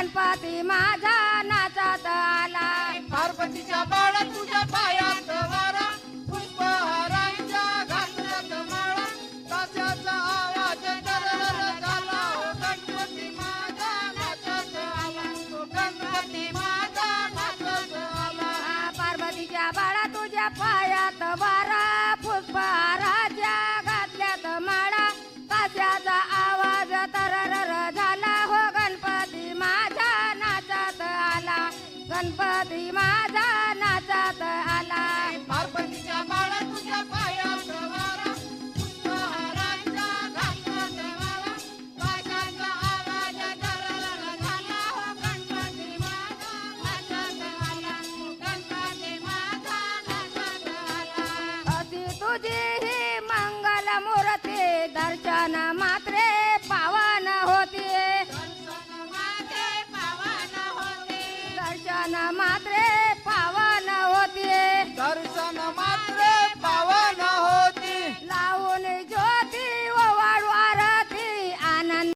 गणपती माझा नाचात आला पार्वतीच्या बाळा तुझ्या पायात वारा पुष्पहारांच्या घातल्यात माळा ताशाचा आवाज दरदर झाला हो गणपती माझा नाचत आला हो गणपती माझा नाचत आला पार्वतीच्या बाळा तुझ्या पायात वारा पुष्पहाराच्या घातल्यात माळा ताशाचा आवाज तररर झाला हो गणपती माझा नाचात आला गणपती माझा नाचात आला पार्वतीच्या बाळा तुझ्या पायात वारा पुष्पहारांच्या घातल्यात माळा ताशाचा आवाज दरदर झाला हो गणपती माझा नाचत आला हो गणपती माझा नाचत आला अति तुझी ही मंगल मूर्ती दर्शन मात्र